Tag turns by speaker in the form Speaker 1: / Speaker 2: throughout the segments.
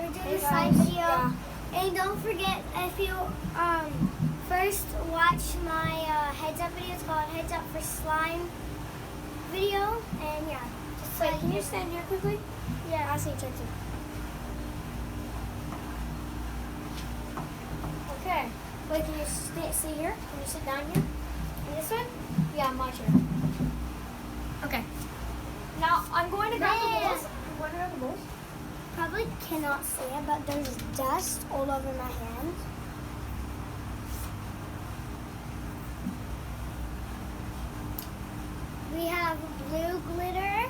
Speaker 1: we're doing
Speaker 2: Hey
Speaker 1: a slime
Speaker 2: guys,
Speaker 1: video.
Speaker 2: yeah.
Speaker 1: And don't forget, if you first watch my heads up video, it's called Heads Up for Slime video. And yeah, just
Speaker 2: Wait, can you stand here quickly?
Speaker 1: yeah.
Speaker 2: I'll see you try to. Okay. Wait, can you sit here? Can you sit down here? In this one? Yeah, my chair. Okay. Now I'm going to grab the
Speaker 1: Man.
Speaker 2: bowls. I'm going to grab the bowls.
Speaker 1: Probably cannot see it, but there's dust all over my hands. We have blue glitter.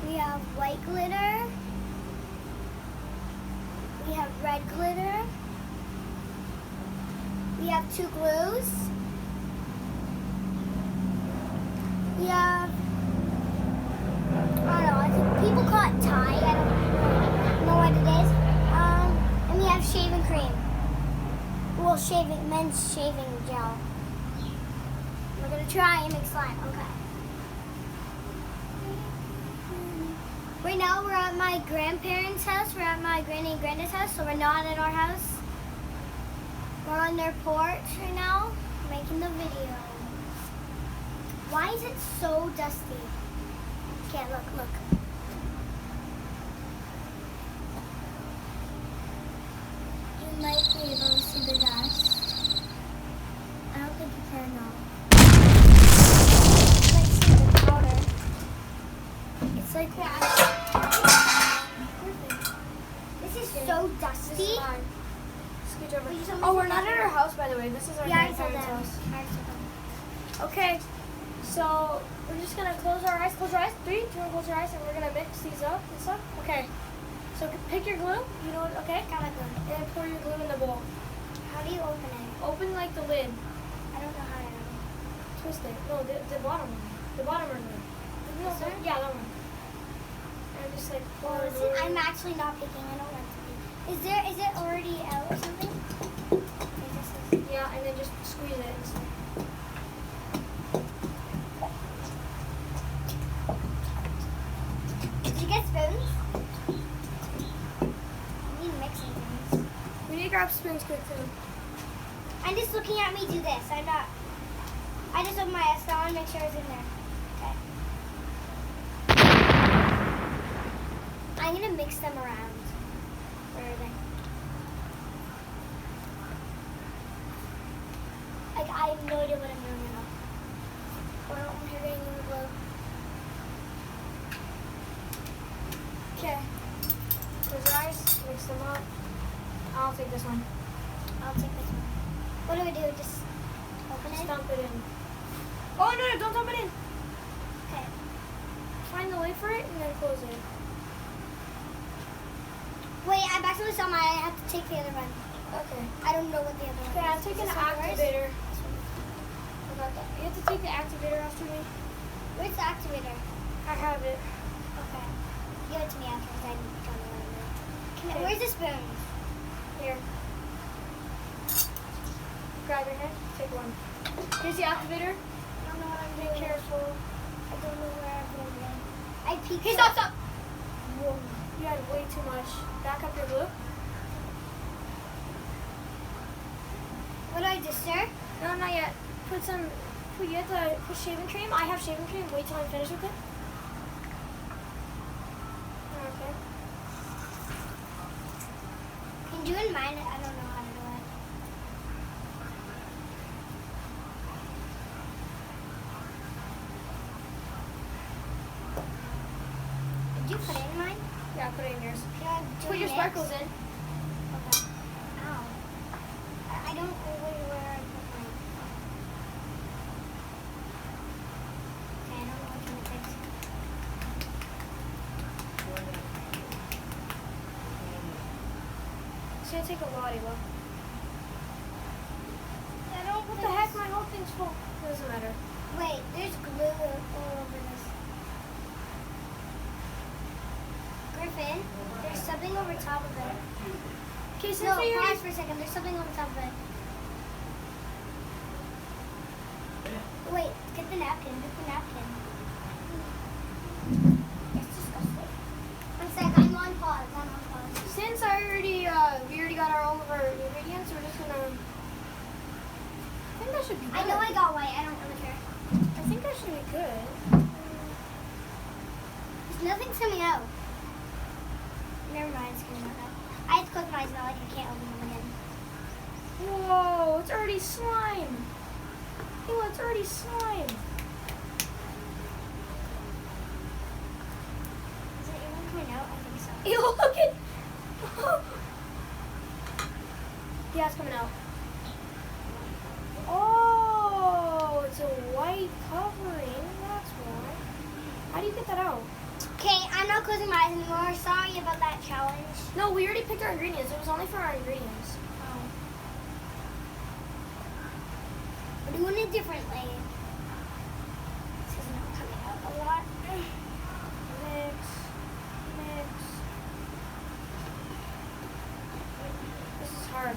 Speaker 1: We have white glitter. We have red glitter. We have two glues. We have, I don't know, I think people call it Thai. I don't know what it is. And we have shaving cream. Well, men's shaving gel. We're gonna try and make slime. Okay. Right now we're at my grandparents' house. We're at my granny and granddad's house, so we're not at our house. We're on their porch right now, making the video. Why is it so dusty? Okay, look. You might be able to see the dust. I don't think you can though. You might see the powder. It's like this is so
Speaker 2: This
Speaker 1: dusty.
Speaker 2: is mine. Scooch over.
Speaker 1: Will you tell me
Speaker 2: Oh, we're
Speaker 1: if
Speaker 2: not
Speaker 1: it's
Speaker 2: at our house, by the way. This is our
Speaker 1: Yeah, I saw
Speaker 2: grandparents'
Speaker 1: that.
Speaker 2: house. Okay. So we're just gonna close our eyes. Close your eyes. 3, 2, 1, close your eyes, and we're gonna mix these up and stuff. Okay. So pick your glue. You know what? Okay.
Speaker 1: Got my glue.
Speaker 2: And pour your glue in the bowl.
Speaker 1: How do you open it?
Speaker 2: Open like the lid.
Speaker 1: I don't know how to.
Speaker 2: Twist it. No, the bottom one. The bottom one. No,
Speaker 1: This one?
Speaker 2: yeah, that one. And just like pour
Speaker 1: Oh,
Speaker 2: the glue.
Speaker 1: I'm actually not picking. I don't want to be. Is it already out or something? Okay, this is.
Speaker 2: Yeah, and then just squeeze it. And stuff.
Speaker 1: Did you get spoons? I need mixing things.
Speaker 2: We need to grab spoons quick too.
Speaker 1: I'm just looking at me do this. I'm not. I just open my eyes. So I want to make sure it's in there. Okay. I'm gonna mix them around. Where are they? Like I have no idea what I'm doing now. Well, I'm here getting in the glue.
Speaker 2: Okay. Close your eyes. Mix them up. I'll take this one.
Speaker 1: I'll take this one. What do we do? Just open it?
Speaker 2: Dump it in. Oh no! Don't dump it in.
Speaker 1: Okay.
Speaker 2: Find the way for it and then close it.
Speaker 1: Wait, I actually saw my. I have to take the other one.
Speaker 2: Okay.
Speaker 1: I don't know what the other one
Speaker 2: Okay,
Speaker 1: is.
Speaker 2: I'm taking
Speaker 1: Is
Speaker 2: the
Speaker 1: this one yours?
Speaker 2: activator. I got that. You have to take the activator after me.
Speaker 1: Where's the activator?
Speaker 2: I have it.
Speaker 1: Okay. Give it to me after I don't know what it is.
Speaker 2: Okay.
Speaker 1: Where's the spoons?
Speaker 2: Here. Grab your hand. Take one. Here's the activator.
Speaker 1: I don't know what I'm
Speaker 2: Be
Speaker 1: doing.
Speaker 2: careful.
Speaker 1: I don't know where I'm going. I peeked.
Speaker 2: Hey, stop, stop! Whoa. You had way too much. Back up your glue.
Speaker 1: What do I do, sir?
Speaker 2: No, not yet. You have to put shaving cream. I have shaving cream. Wait till I'm finished with it. Okay.
Speaker 1: Can you do it in mine? I don't know how to do it. Did you put it in mine?
Speaker 2: Yeah, put it in yours.
Speaker 1: Should I do
Speaker 2: Put your
Speaker 1: mix?
Speaker 2: sparkles in.
Speaker 1: Okay. Ow. I don't know where I put mine. Okay, I don't know what to fix.
Speaker 2: It's gonna take a lot, Eva.
Speaker 1: I don't
Speaker 2: What the heck? My whole thing's full. Doesn't matter.
Speaker 1: Wait, there's glue all over this. Griffin, there's something over top of it.
Speaker 2: Okay, since
Speaker 1: No,
Speaker 2: we already
Speaker 1: pause for a second. There's something over top of it. Wait, get the napkin. Get the napkin. It's disgusting. One sec, I'm
Speaker 2: I should be good.
Speaker 1: I know I got white. I don't really care.
Speaker 2: I think I should be good.
Speaker 1: Nothing's coming out. Never mind, it's coming out now. I have to close my eyes now, like I can't open them again.
Speaker 2: Whoa, it's already slime. Ew, it's already slime.
Speaker 1: Is it even coming out? I think so.
Speaker 2: Ew, look at. Yeah, it's coming out. Oh, it's a white covering. That's why. How do you get that out?
Speaker 1: Okay, I'm not closing my eyes anymore. Sorry about that challenge.
Speaker 2: No, we already picked our ingredients. It was only for our ingredients.
Speaker 1: We're doing it differently. This is not coming out a lot.
Speaker 2: Mix. This is hard.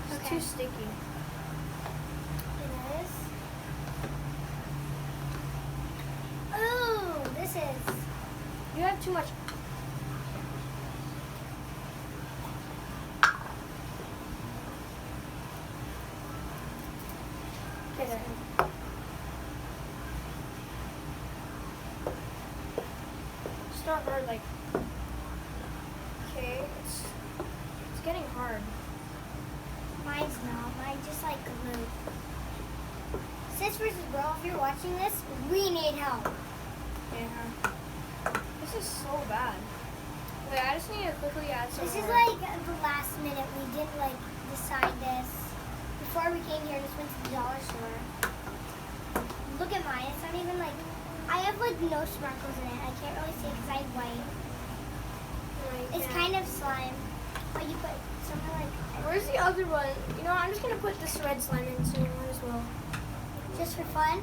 Speaker 2: It's
Speaker 1: Okay.
Speaker 2: too sticky.
Speaker 1: It is. Ooh, this is.
Speaker 2: You have too much. Okay, there. Start hard, like. Okay, it's getting hard.
Speaker 1: Mine's not. Mine's just like glue. Sis versus Bro, if you're watching this, we need help.
Speaker 2: Yeah. This is so bad. Wait, I just need to quickly add some
Speaker 1: This is
Speaker 2: more.
Speaker 1: like the last minute. We didn't like decide this. Before we came here, just went to the dollar store. Look at mine. It's not even like. I have like no sparkles in it. I can't really see because I have white. It's kind of slime. But you put something like.
Speaker 2: Where's the other one? You know, I'm just gonna put this red slime in too as well.
Speaker 1: Just for fun.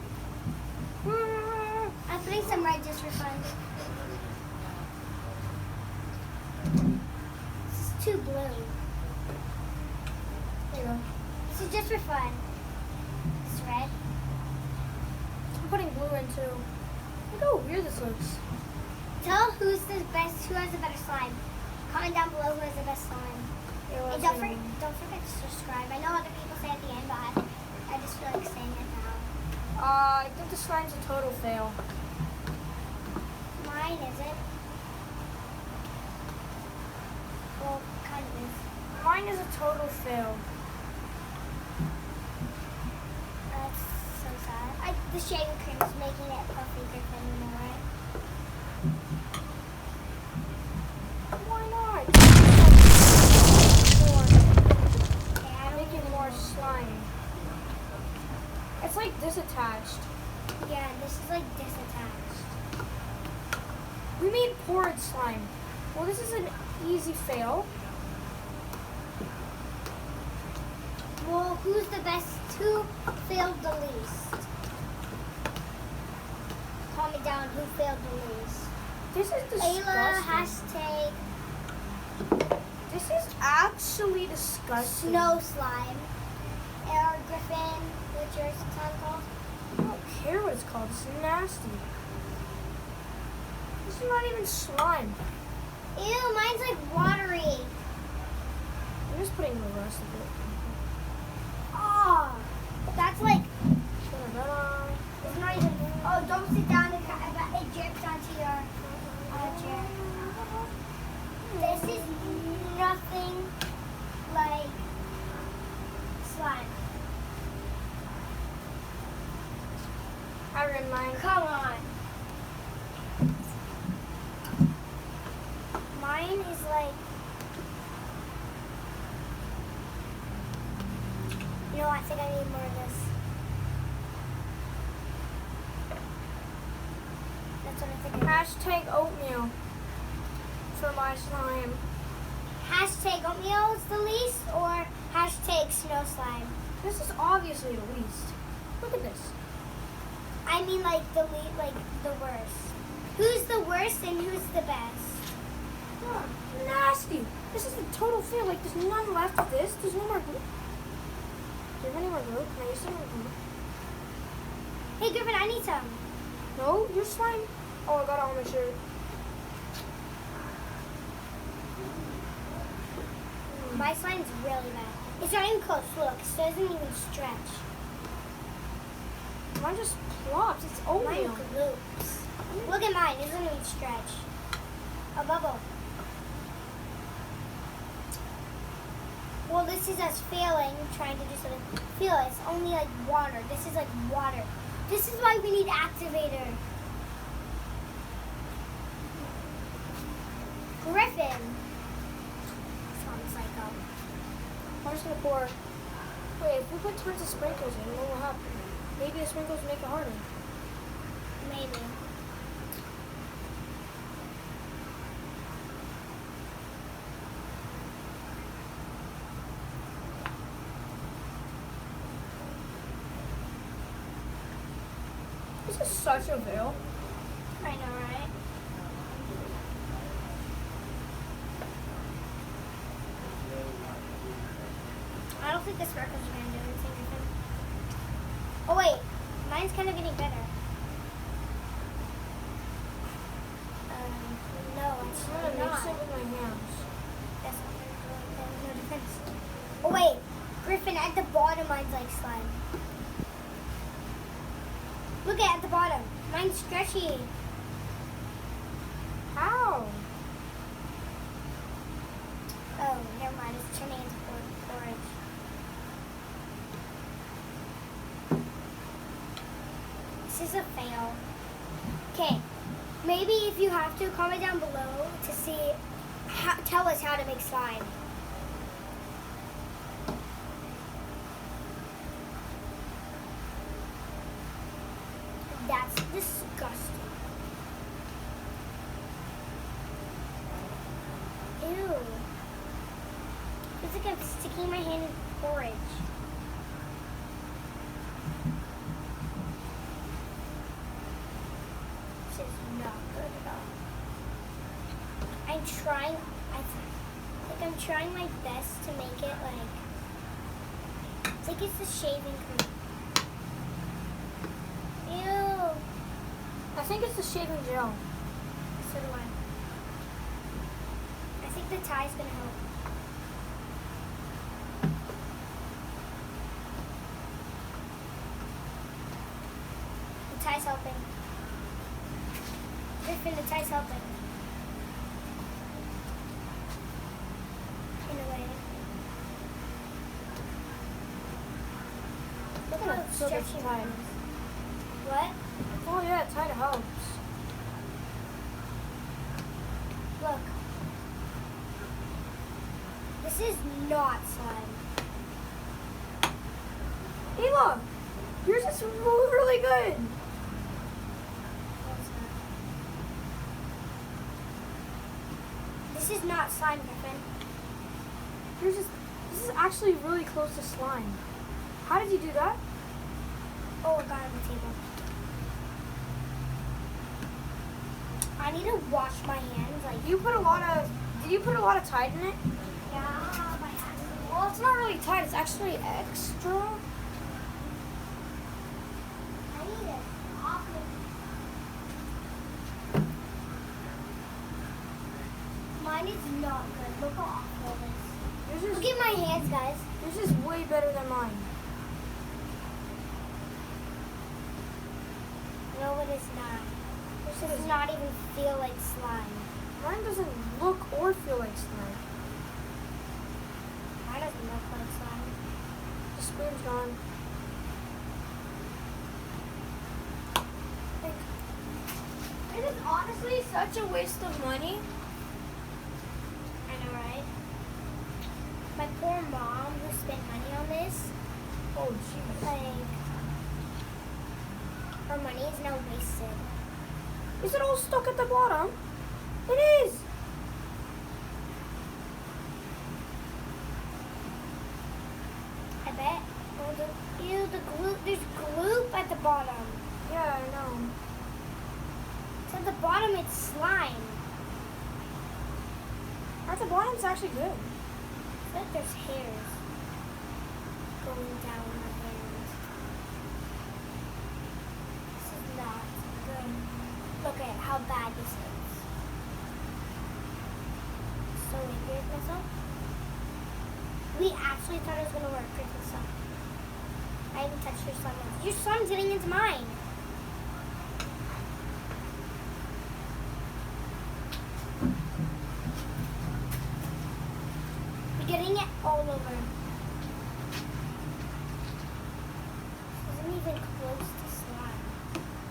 Speaker 1: I'm putting some red just for fun. This is too blue.
Speaker 2: There you go.
Speaker 1: This is just for fun. This is red.
Speaker 2: I'm putting blue in too. Look how weird this looks.
Speaker 1: Tell who's the best. Who has the better slime. Comment down below who has the best slime.
Speaker 2: Yeah,
Speaker 1: And don't forget to subscribe. I know other people say at the end, but I just feel like saying it now.
Speaker 2: I think the slime's a total fail.
Speaker 1: Mine isn't. Well, kind of is.
Speaker 2: Mine is a total fail.
Speaker 1: That's so sad. The shaving cream is making it puffy Griffin, you know, right?
Speaker 2: Why not?
Speaker 1: Okay, I don't
Speaker 2: Make it
Speaker 1: even
Speaker 2: more
Speaker 1: know.
Speaker 2: slime. It's like disattached.
Speaker 1: Yeah, this is like disattached.
Speaker 2: We made porrid slime. Well, this is an easy fail.
Speaker 1: Well, who's the best? Who failed the least? Comment down who failed the least.
Speaker 2: This is disgusting.
Speaker 1: Ayla, hashtag
Speaker 2: This is actually disgusting.
Speaker 1: snow slime. Or Griffin, what's yours called?
Speaker 2: I don't care what it's called. It's nasty. This is not even slime.
Speaker 1: Ew, mine's like watery.
Speaker 2: I'm just putting the rest of it.
Speaker 1: Oh, that's like,
Speaker 2: Da-da-da-da.
Speaker 1: it's not even, oh, don't sit down, it drips onto your chair. This is nothing like slime.
Speaker 2: I ruined mine.
Speaker 1: Come on. Mine is like, you know, I think I need more of this. That's what I think.
Speaker 2: Hashtag oatmeal for my slime.
Speaker 1: Hashtag oatmeal is the least, or hashtag snow slime.
Speaker 2: This is obviously the least. Look at this.
Speaker 1: I mean, like the worst. Who's the worst and who's the best?
Speaker 2: Oh, nasty. This is the total fail. Like, there's none left of this. There's no more glue. Do you have any more glue? Can I use some more glue?
Speaker 1: Hey, Griffin, I need some.
Speaker 2: No, your slime. Oh, I got it on my shirt.
Speaker 1: My slime's really bad. It's not even close. Look, it doesn't even stretch.
Speaker 2: Mine just plops. It's
Speaker 1: Mine
Speaker 2: oatmeal.
Speaker 1: gloops. Look at mine. It doesn't even stretch. A bubble. Well, this is us failing, trying to do something. Feel it. It's only like water. This is like water. This is why we need activator. Griffin. Sounds psycho.
Speaker 2: I'm just gonna pour. Wait, if we put tons of sprinkles in, what will happen? Maybe the sprinkles make it harder.
Speaker 1: Maybe.
Speaker 2: This is such a veil.
Speaker 1: I know, right? I don't think the sparkles are going to do anything with him. Oh, wait. Mine's kind of getting better. No,
Speaker 2: I'm
Speaker 1: it's
Speaker 2: gonna
Speaker 1: not.
Speaker 2: mix it with my hands.
Speaker 1: That's not going to do anything. No defense. Oh, wait. Griffin, at the bottom, mine's like slime. Look at the bottom. Mine's stretchy.
Speaker 2: How?
Speaker 1: Oh, never mind. It's turning into porridge. This is a fail. Okay. Maybe if you have to, comment down below to see, tell us how to make slime. That's disgusting. Ew. It's like I'm sticking my hand in porridge. This is not good at all. I'm trying, I'm trying my best to make it like, it's like it's the shaving cream. Ew.
Speaker 2: I think it's the shaving gel.
Speaker 1: So do I. I think the tie's gonna help. The tie's helping. Griffin, the tie's helping. In a way. Look how
Speaker 2: So that's
Speaker 1: stretchy
Speaker 2: tied.
Speaker 1: mine is. What?
Speaker 2: Oh yeah, tied helps.
Speaker 1: Look. This is not slime.
Speaker 2: Hey look! Yours is really good!
Speaker 1: This is not slime, Griffin.
Speaker 2: Yours is, this is actually really close to slime. How did you do that?
Speaker 1: Oh, it got on the table. I need to wash my hands. Like,
Speaker 2: Did you put a lot of Tide in it?
Speaker 1: yeah, my hands.
Speaker 2: Well, it's not really Tide, it's actually extra.
Speaker 1: I need it. Awful. Mine is not good. Look how awful it is.
Speaker 2: Yours
Speaker 1: Look
Speaker 2: is,
Speaker 1: at my hands, guys.
Speaker 2: yours is way better than mine.
Speaker 1: No, it is not. This does not even feel like slime.
Speaker 2: Mine doesn't look or feel like slime.
Speaker 1: Mine doesn't look like slime.
Speaker 2: The spoon's gone. It is honestly such a waste of money.
Speaker 1: I know, right? My poor mom who spent money on this,
Speaker 2: Oh, jeez.
Speaker 1: like, her money is now wasted.
Speaker 2: Is it all stuck at the bottom? It is.
Speaker 1: I bet. Oh, ew, the glue. There's gloop at the bottom.
Speaker 2: Yeah, I know.
Speaker 1: So at the bottom, it's slime.
Speaker 2: At the bottom, it's actually good.
Speaker 1: I bet there's hairs going down my hands. This is not good. Look at how bad this is. So angry at myself. we actually thought it was gonna work. Pick this up. I haven't touched your slime once. Your slime's getting into mine. You're getting it all over. Isn't even close to slime.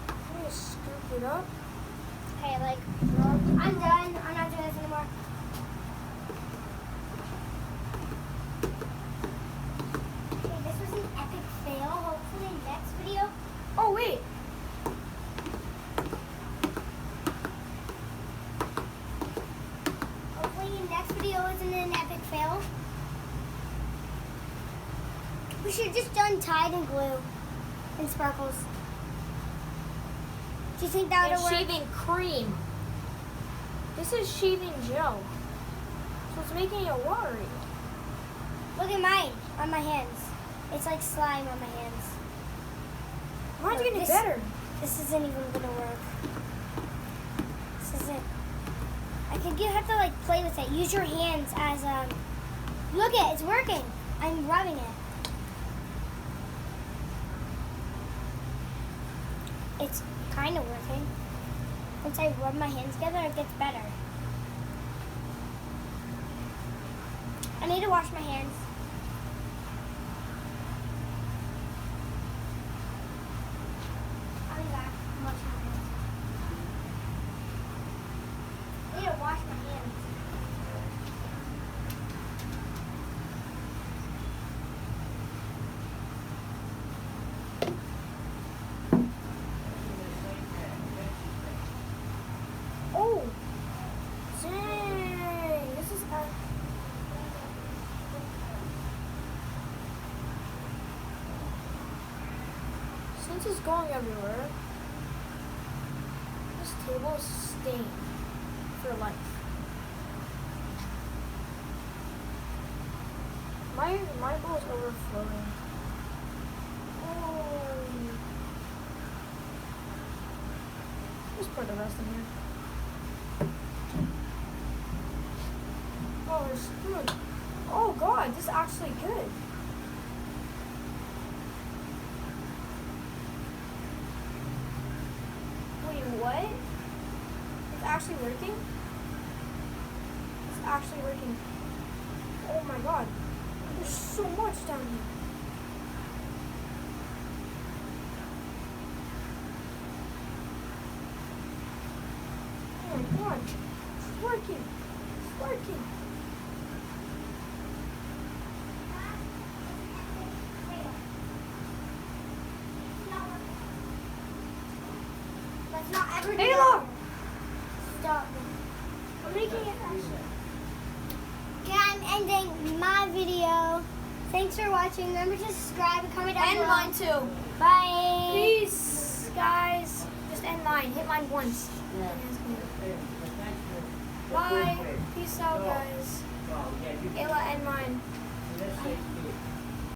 Speaker 2: I'm gonna scoop it up.
Speaker 1: Okay, like, I'm done. I'm not doing this anymore. Okay, this was an epic fail. Hopefully next video.
Speaker 2: Oh wait.
Speaker 1: Hopefully next video isn't an epic fail. We should have just done Tide and glue and sparkles. Do you think that would
Speaker 2: And
Speaker 1: have worked?
Speaker 2: shaving cream. This is shaving gel. So it's making it watery.
Speaker 1: Look at mine on my hands. It's like slime on my hands.
Speaker 2: Mine's
Speaker 1: Look,
Speaker 2: getting
Speaker 1: this-
Speaker 2: better.
Speaker 1: This isn't even gonna work. This isn't. I think you have to like play with it. Use your hands as Look it, it's working. I'm rubbing it. It's kind of working. Once I rub my hands together, it gets better. I need to wash my hands. I'll be back. Wash my hands. I need to wash my hands.
Speaker 2: Oh. Dang. This is since it's going everywhere, this table is stained for life. My bowl is overflowing. Oh. Just put the rest in here. Oh, there's spoon. Oh god, this is actually good. Wait, what? It's actually working? It's actually working. Oh my god. There's so much down here. Oh my god. It's working. It's working.
Speaker 1: Let's not ever do
Speaker 2: Ayla!
Speaker 1: that. Stop.
Speaker 2: I'm making it.
Speaker 1: Okay, I'm ending my video. Thanks for watching. Remember to subscribe and comment down
Speaker 2: And
Speaker 1: below.
Speaker 2: mine too.
Speaker 1: Bye.
Speaker 2: Peace, guys. Just end mine. Hit mine once. Bye. Peace out, guys. Ayla, end mine.